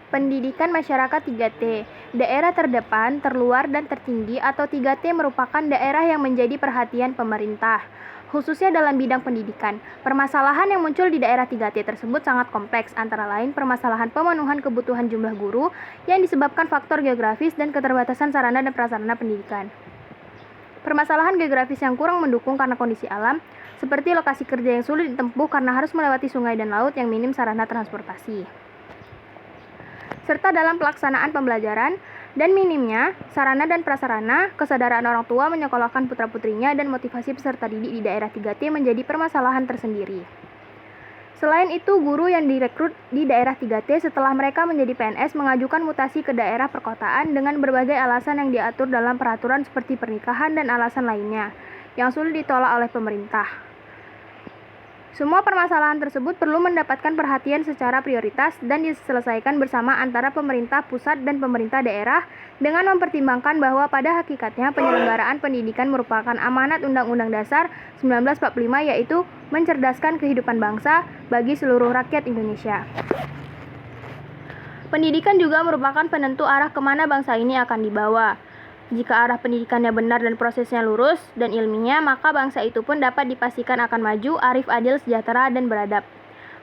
Pendidikan masyarakat 3T, daerah terdepan, terluar, dan tertinggi atau 3T merupakan daerah yang menjadi perhatian pemerintah, khususnya dalam bidang pendidikan. Permasalahan yang muncul di daerah 3T tersebut sangat kompleks, antara lain permasalahan pemenuhan kebutuhan jumlah guru yang disebabkan faktor geografis dan keterbatasan sarana dan prasarana pendidikan. Permasalahan geografis yang kurang mendukung karena kondisi alam, seperti lokasi kerja yang sulit ditempuh karena harus melewati sungai dan laut yang minim sarana transportasi, serta dalam pelaksanaan pembelajaran dan minimnya sarana dan prasarana, kesadaran orang tua menyekolahkan putra-putrinya dan motivasi peserta didik di daerah 3T menjadi permasalahan tersendiri. Selain itu, guru yang direkrut di daerah 3T setelah mereka menjadi PNS mengajukan mutasi ke daerah perkotaan dengan berbagai alasan yang diatur dalam peraturan seperti pernikahan dan alasan lainnya, yang sulit ditolak oleh pemerintah. Semua permasalahan tersebut perlu mendapatkan perhatian secara prioritas dan diselesaikan bersama antara pemerintah pusat dan pemerintah daerah dengan mempertimbangkan bahwa pada hakikatnya penyelenggaraan pendidikan merupakan amanat Undang-Undang Dasar 1945, yaitu mencerdaskan kehidupan bangsa bagi seluruh rakyat Indonesia. Pendidikan juga merupakan penentu arah kemana bangsa ini akan dibawa. Jika arah pendidikannya benar dan prosesnya lurus dan ilmiah, maka bangsa itu pun dapat dipastikan akan maju, arif, adil, sejahtera, dan beradab.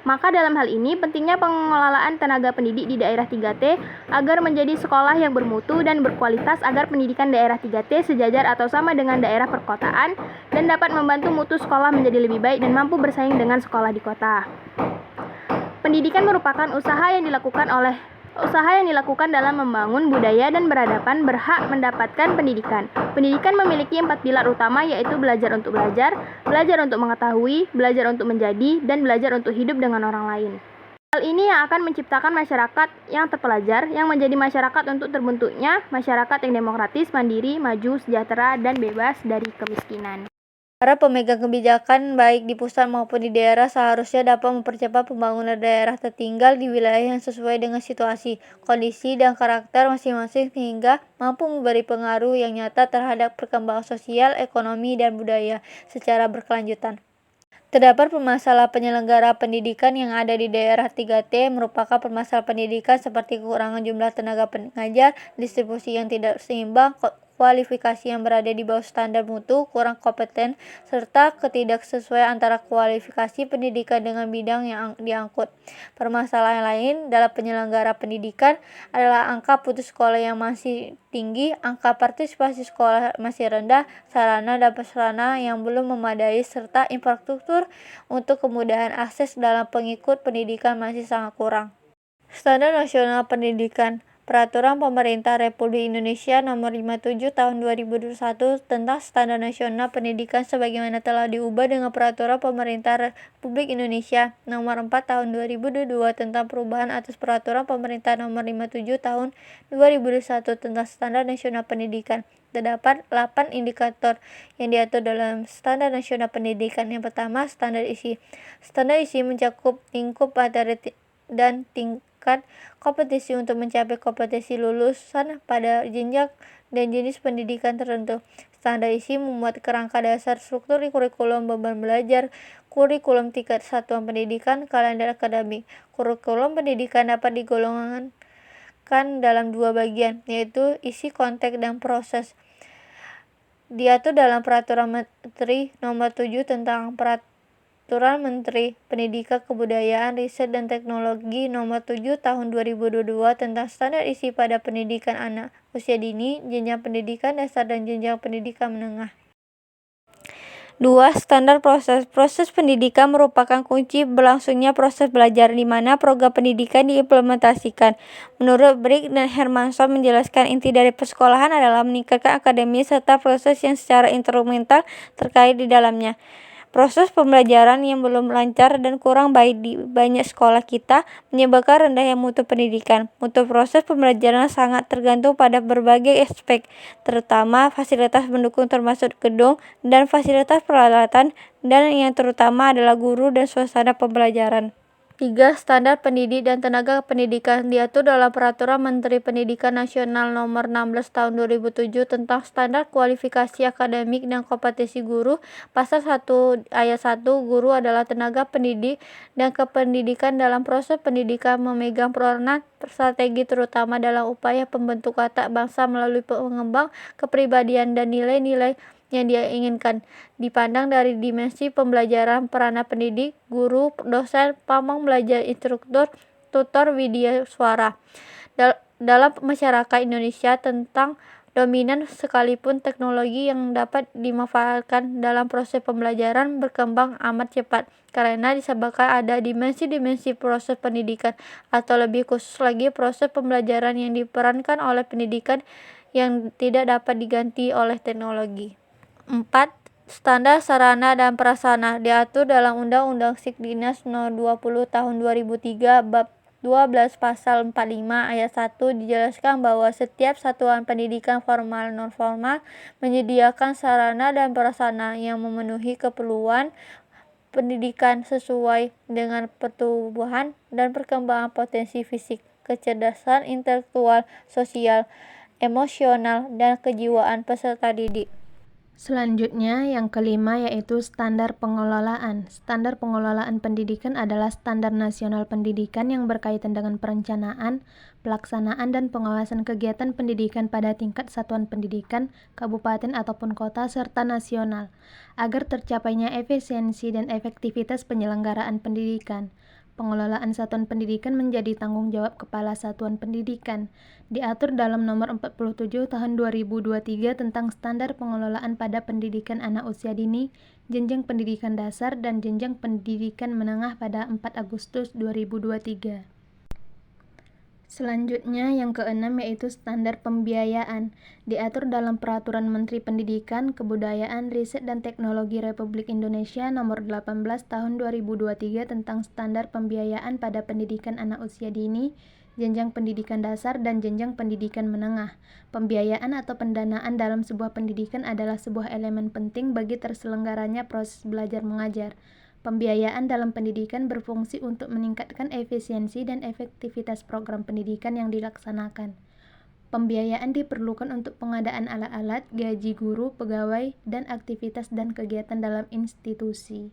Maka dalam hal ini, pentingnya pengelolaan tenaga pendidik di daerah 3T agar menjadi sekolah yang bermutu dan berkualitas agar pendidikan daerah 3T sejajar atau sama dengan daerah perkotaan dan dapat membantu mutu sekolah menjadi lebih baik dan mampu bersaing dengan sekolah di kota. Pendidikan merupakan usaha yang dilakukan dalam membangun budaya dan beradaban berhak mendapatkan pendidikan. Pendidikan memiliki 4 pilar utama, yaitu belajar untuk belajar, belajar untuk mengetahui, belajar untuk menjadi, dan belajar untuk hidup dengan orang lain. Hal ini yang akan menciptakan masyarakat yang terpelajar, yang menjadi masyarakat untuk terbentuknya masyarakat yang demokratis, mandiri, maju, sejahtera, dan bebas dari kemiskinan. Para pemegang kebijakan baik di pusat maupun di daerah seharusnya dapat mempercepat pembangunan daerah tertinggal di wilayah yang sesuai dengan situasi, kondisi, dan karakter masing-masing sehingga mampu memberi pengaruh yang nyata terhadap perkembangan sosial, ekonomi, dan budaya secara berkelanjutan. Terdapat permasalahan penyelenggara pendidikan yang ada di daerah 3T merupakan permasalahan pendidikan seperti kekurangan jumlah tenaga pengajar, distribusi yang tidak seimbang, kualifikasi yang berada di bawah standar mutu, kurang kompeten, serta ketidaksesuaian antara kualifikasi pendidikan dengan bidang yang diangkut. Permasalahan lain dalam penyelenggara pendidikan adalah angka putus sekolah yang masih tinggi, angka partisipasi sekolah masih rendah, sarana dan prasarana yang belum memadai, serta infrastruktur untuk kemudahan akses dalam pengikut pendidikan masih sangat kurang. Standar Nasional Pendidikan. Peraturan Pemerintah Republik Indonesia Nomor 57 Tahun 2021 tentang Standar Nasional Pendidikan sebagaimana telah diubah dengan Peraturan Pemerintah Republik Indonesia Nomor 4 Tahun 2022 tentang perubahan atas Peraturan Pemerintah Nomor 57 Tahun 2021 tentang Standar Nasional Pendidikan. Terdapat 8 indikator yang diatur dalam Standar Nasional Pendidikan. Yang pertama, standar isi. Standar isi mencakup lingkup materi dan tingkat kompetisi untuk mencapai kompetensi lulusan pada jenjang dan jenis pendidikan tertentu. Standar isi memuat kerangka dasar struktur kurikulum, beban belajar, kurikulum tingkat satuan pendidikan, kalender akademik. Kurikulum pendidikan dapat digolongkan dalam 2 bagian, yaitu isi, konteks, dan proses. Diatur dalam Peraturan Menteri Nomor 7 tentang Peraturan Menteri Pendidikan, Kebudayaan, Riset, dan Teknologi Nomor 7 Tahun 2022 tentang standar isi pada pendidikan anak usia dini, jenjang pendidikan dasar, dan jenjang pendidikan menengah. 2. Standar proses. Proses pendidikan merupakan kunci berlangsungnya proses belajar di mana program pendidikan diimplementasikan. Menurut Brick dan Hermanson menjelaskan inti dari persekolahan adalah meningkatkan akademis serta proses yang secara instrumental terkait di dalamnya. Proses pembelajaran yang belum lancar dan kurang baik di banyak sekolah kita menyebabkan rendahnya mutu pendidikan. Mutu proses pembelajaran sangat tergantung pada berbagai aspek, terutama fasilitas pendukung termasuk gedung dan fasilitas peralatan, dan yang terutama adalah guru dan suasana pembelajaran. 3. Standar pendidik dan tenaga pendidikan diatur dalam Peraturan Menteri Pendidikan Nasional Nomor 16 Tahun 2007 tentang standar kualifikasi akademik dan kompetensi guru. Pasal 1 ayat 1, guru adalah tenaga pendidik dan kependidikan dalam proses pendidikan memegang peranan strategi terutama dalam upaya pembentukan watak bangsa melalui pengembang kepribadian dan nilai-nilai yang dia inginkan. Dipandang dari dimensi pembelajaran, peranan pendidik, guru, dosen, pamong belajar, instruktur, tutor, widya suara dalam masyarakat Indonesia tentang dominan sekalipun teknologi yang dapat dimanfaatkan dalam proses pembelajaran berkembang amat cepat karena disebabkan ada dimensi-dimensi proses pendidikan atau lebih khusus lagi proses pembelajaran yang diperankan oleh pendidikan yang tidak dapat diganti oleh teknologi. 4. Standar sarana dan prasarana diatur dalam Undang-Undang Sidiknas No. 20 Tahun 2003 Bab 12 Pasal 45 ayat 1 dijelaskan bahwa setiap satuan pendidikan formal non-formal menyediakan sarana dan prasarana yang memenuhi keperluan pendidikan sesuai dengan pertumbuhan dan perkembangan potensi fisik, kecerdasan intelektual, sosial, emosional, dan kejiwaan peserta didik. Selanjutnya, yang kelima yaitu standar pengelolaan. Standar pengelolaan pendidikan adalah standar nasional pendidikan yang berkaitan dengan perencanaan, pelaksanaan, dan pengawasan kegiatan pendidikan pada tingkat satuan pendidikan, kabupaten ataupun kota, serta nasional, agar tercapainya efisiensi dan efektivitas penyelenggaraan pendidikan. Pengelolaan satuan pendidikan menjadi tanggung jawab Kepala Satuan Pendidikan. Diatur dalam Nomor 47 Tahun 2023 tentang Standar Pengelolaan pada Pendidikan Anak Usia Dini, Jenjang Pendidikan Dasar, dan Jenjang Pendidikan Menengah pada 4 Agustus 2023. Selanjutnya, yang keenam yaitu standar pembiayaan. Diatur dalam Peraturan Menteri Pendidikan, Kebudayaan, Riset dan Teknologi Republik Indonesia Nomor 18 Tahun 2023 tentang standar pembiayaan pada pendidikan anak usia dini, jenjang pendidikan dasar, dan jenjang pendidikan menengah. Pembiayaan atau pendanaan dalam sebuah pendidikan adalah sebuah elemen penting bagi terselenggaranya proses belajar mengajar. Pembiayaan dalam pendidikan berfungsi untuk meningkatkan efisiensi dan efektivitas program pendidikan yang dilaksanakan. Pembiayaan diperlukan untuk pengadaan alat-alat, gaji guru, pegawai, dan aktivitas dan kegiatan dalam institusi.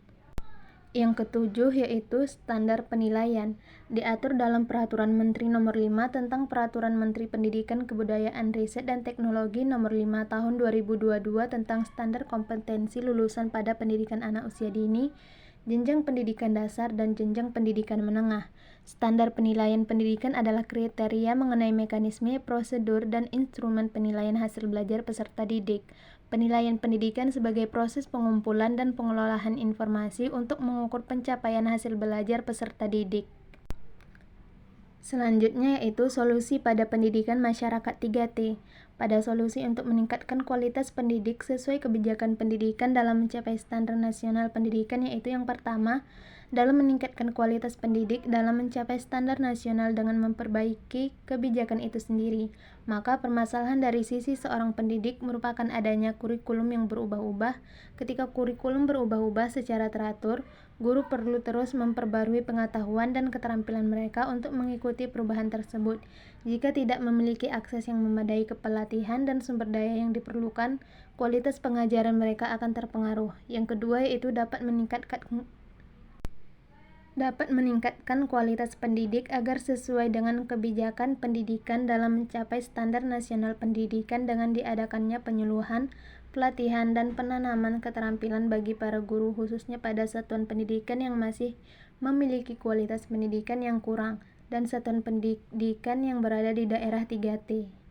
Yang ketujuh yaitu standar penilaian. Diatur dalam Peraturan Menteri Nomor 5 tentang Peraturan Menteri Pendidikan, Kebudayaan, Riset dan Teknologi Nomor 5 Tahun 2022 tentang standar kompetensi lulusan pada pendidikan anak usia dini, jenjang pendidikan dasar, dan jenjang pendidikan menengah. Standar penilaian pendidikan adalah kriteria mengenai mekanisme, prosedur, dan instrumen penilaian hasil belajar peserta didik. Penilaian pendidikan sebagai proses pengumpulan dan pengelolaan informasi untuk mengukur pencapaian hasil belajar peserta didik. Selanjutnya yaitu solusi pada pendidikan masyarakat 3T. Pada solusi untuk meningkatkan kualitas pendidik sesuai kebijakan pendidikan dalam mencapai standar nasional pendidikan yaitu yang pertama, dalam meningkatkan kualitas pendidik dalam mencapai standar nasional dengan memperbaiki kebijakan itu sendiri. Maka permasalahan dari sisi seorang pendidik merupakan adanya kurikulum yang berubah-ubah. Ketika kurikulum berubah-ubah secara teratur, guru perlu terus memperbarui pengetahuan dan keterampilan mereka untuk mengikuti perubahan tersebut. Jika tidak memiliki akses yang memadai ke pelatihan dan sumber daya yang diperlukan, kualitas pengajaran mereka akan terpengaruh. Yang kedua yaitu dapat meningkatkan kualitas pendidik agar sesuai dengan kebijakan pendidikan dalam mencapai standar nasional pendidikan dengan diadakannya penyuluhan, pelatihan, dan penanaman keterampilan bagi para guru khususnya pada satuan pendidikan yang masih memiliki kualitas pendidikan yang kurang dan satuan pendidikan yang berada di daerah 3T.